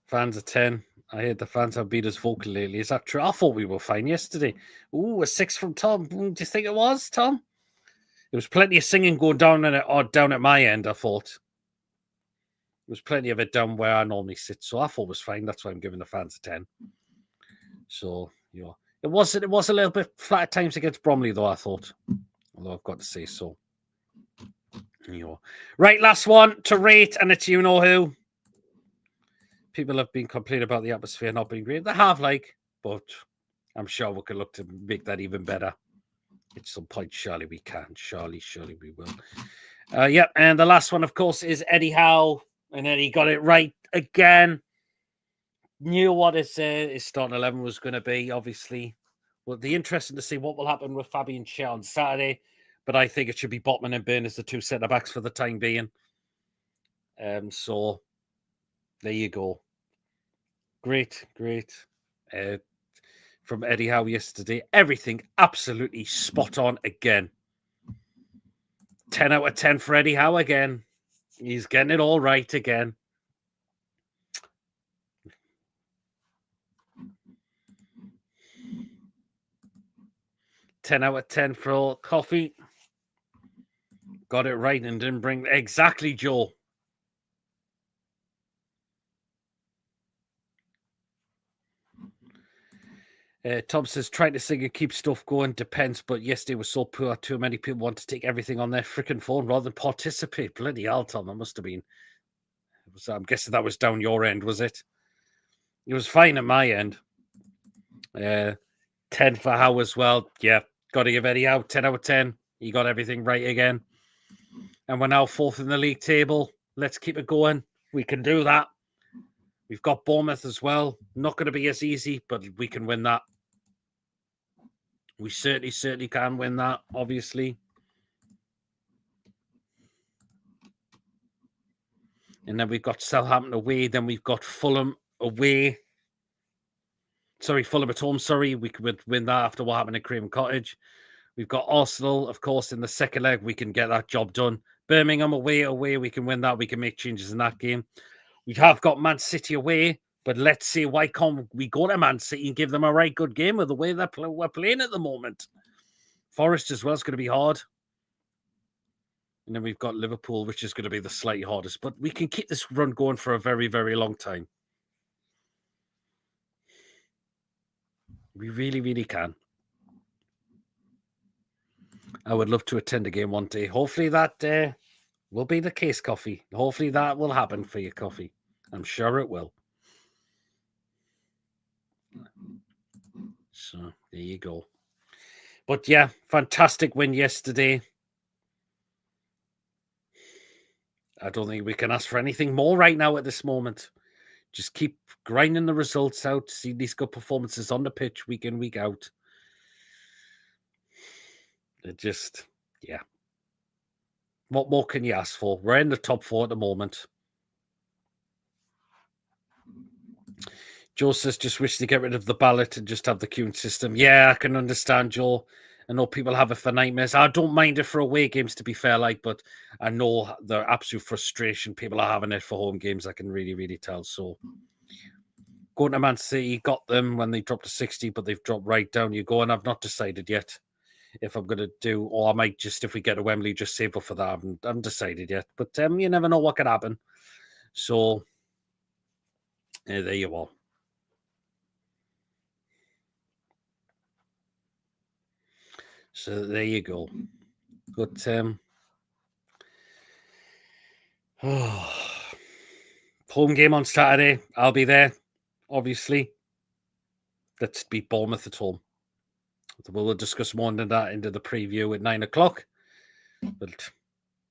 Fans are 10. I heard the fans have beat us vocal lately. Is that true? I thought we were fine yesterday. Ooh, a 6 from Tom. Do you think it was, Tom? There was plenty of singing going down at my end, I thought. There was plenty of it down where I normally sit. So I thought it was fine. That's why I'm giving the fans a 10. So, yeah. It was a little bit flat at times against Bromley, though, I thought. Although I've got to say so. Yeah. Right, last one to rate, and it's you know who. People have been complaining about the atmosphere not being great. They have, but I'm sure we can look to make that even better. At some point, surely we can. Surely we will. Yep, and the last one, of course, is Eddie Howe. And Eddie got it right again. Knew what his starting 11 was going to be, obviously. Well, it'll be interesting to see what will happen with Fabian Schär on Saturday. But I think it should be Botman and Byrne as the two centre-backs for the time being. So, there you go. Great. From Eddie Howe yesterday. Everything absolutely spot on again. 10 out of 10 for Eddie Howe again. He's getting it all right again. $10 out of 10 for Coffee. Got it right and didn't bring... Exactly, Joe. Tom says, trying to sing and keep stuff going depends, but yesterday was so poor. Too many people want to take everything on their freaking phone rather than participate. Bloody hell, Tom, that must have been... I'm guessing that was down your end, was it? It was fine at my end. 10 for Howe as well. Yeah, got to give Eddie Howe 10 out of 10. He got everything right again. And we're now 4th in the league table. Let's keep it going. We can do that. We've got Bournemouth as well. Not going to be as easy, but we can win that. We certainly can win that, obviously. And then we've got Southampton away. Then we've got Fulham away. Fulham at home. We could win that after what happened at Craven Cottage. We've got Arsenal, of course, in the second leg. We can get that job done. Birmingham away. We can win that. We can make changes in that game. We have got Man City away, but let's see, why can't we go to Man City and give them a right good game with the way we're playing at the moment? Forest as well is going to be hard. And then we've got Liverpool, which is going to be the slightly hardest. But we can keep this run going for a very, very long time. We really, really can. I would love to attend a game one day. Hopefully that will be the case, Coffee. Hopefully that will happen for you, Coffee. I'm sure it will. So, there you go. But yeah, fantastic win yesterday. I don't think we can ask for anything more right now at this moment. Just keep grinding the results out, see these good performances on the pitch week in, week out. It just, yeah. What more can you ask for? We're in the top 4 at the moment. Joe says, just wish to get rid of the ballot and just have the queuing system. Yeah, I can understand, Joe. I know people have it for nightmares. I don't mind it for away games, to be fair, but I know the absolute frustration people are having it for home games. I can really, really tell. So going to Man City, got them when they dropped to 60, but they've dropped right down. You go, and I've not decided yet if I'm going to do, or I might just, if we get to Wembley, just save up for that. I haven't decided yet. But you never know what could happen. So there you are. So there you go. But home game on Saturday. I'll be there, obviously. Let's beat Bournemouth at home. We'll discuss more than that into the preview at 9 o'clock. But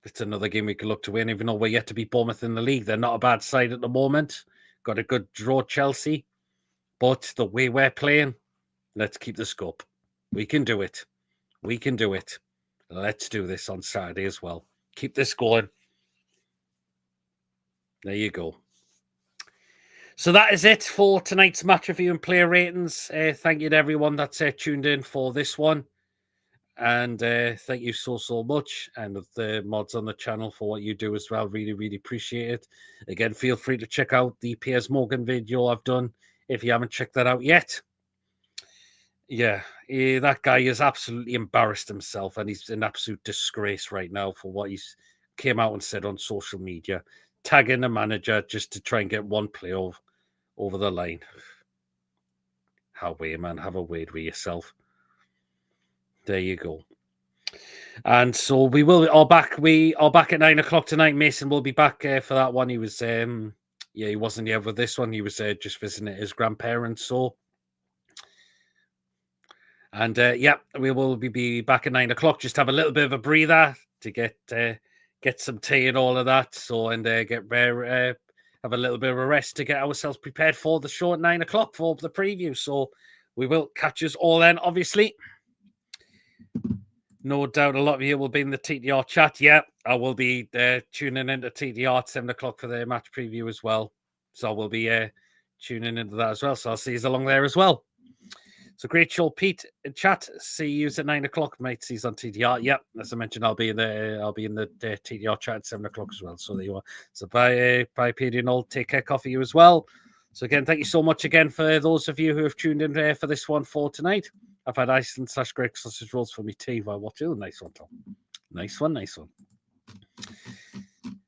it's another game we can look to win, even though we're yet to beat Bournemouth in the league. They're not a bad side at the moment. Got a good draw, Chelsea. But the way we're playing, let's keep the scope. We can do it. We can do it. Let's do this on Saturday as well. Keep this going. There you go. So that is it for tonight's match review and player ratings. Thank you to everyone that's tuned in for this one. And thank you so much. And the mods on the channel for what you do as well. Really, really appreciate it. Again, feel free to check out the Piers Morgan video I've done if you haven't checked that out yet. Yeah, that guy has absolutely embarrassed himself, and he's an absolute disgrace right now for what he's came out and said on social media, tagging the manager just to try and get one play over the line. Have a way, man. Have a word with yourself. There you go. And so we are back. We are back at 9 o'clock tonight. Mason will be back for that one. He was, he wasn't here with this one. He was just visiting his grandparents. So. And we will be back at 9 o'clock. Just have a little bit of a breather to get some tea and all of that. So and have a little bit of a rest to get ourselves prepared for the show at 9 o'clock for the preview. So we will catch us all then, obviously. No doubt a lot of you will be in the TTR chat. Yeah, I will be tuning into TTR at 7 o'clock for the match preview as well. So I will be tuning into that as well. So I'll see you along there as well. So great show, Pete. In chat, see you at 9 o'clock, mate. See you on TTR. Yep, as I mentioned, I'll be in the TTR chat at 7 o'clock as well. So there you are. So bye, Pete and all. Take care, coffee you as well. So again, thank you so much again for those of you who have tuned in for this one for tonight. I've had Iceland/Greg sausage rolls for me tea while watching. Nice one, Tom. Nice one.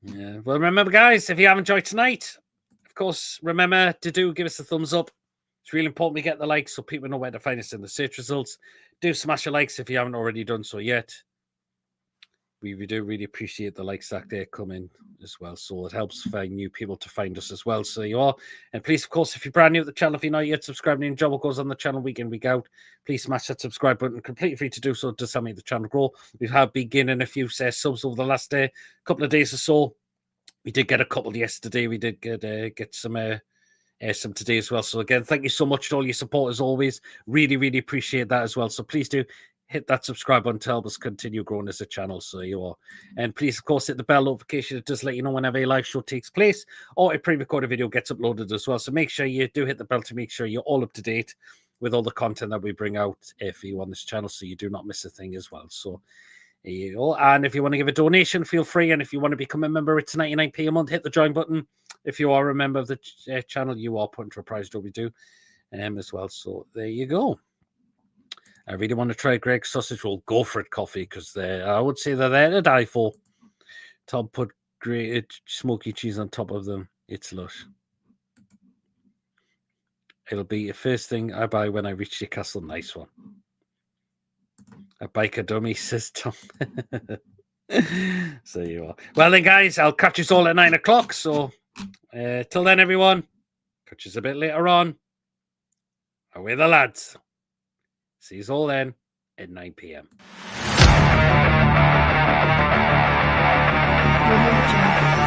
Yeah. Well, remember, guys, if you have enjoyed tonight, of course, remember to give us a thumbs up. It's really important we get the likes so people know where to find us in the search results. Do smash the likes if you haven't already done so yet. We do really appreciate the likes that they come in as well. So it helps find new people to find us as well. So you are. And please, of course, if you're brand new to the channel, if you're not yet subscribed and enjoy what goes on the channel week in, week out, please smash that subscribe button. Completely free to do so. It does help make the channel grow. We've had beginning a few subs over the last couple of days or so. We did get a couple yesterday. We did get some today as well. So again, thank you so much to all your support as always. Really, really appreciate that as well. So please do hit that subscribe button to help us continue growing as a channel. So you are. And please, of course, hit the bell notification. It does let you know whenever a live show takes place or a pre-recorded video gets uploaded as well. So make sure you do hit the bell to make sure you're all up to date with all the content that we bring out for you on this channel so you do not miss a thing as well. So there you go. And if you want to give a donation, feel free. And if you want to become a member, it's 99p a month. Hit the join button. If you are a member of the channel, you are put into a prize draw we do as well. So there you go. I really want to try Greg's sausage roll. Go for it, coffee, because I would say they're there to die for. Tom put grated smoky cheese on top of them. It's lush. It'll be the first thing I buy when I reach Newcastle. Nice one. A biker dummy, says Tom. So you are. Well then, guys, I'll catch you all at 9 o'clock. So till then, everyone, catch us a bit later on. Away the lads. See you all then. at 9 p.m. Audio Jungle.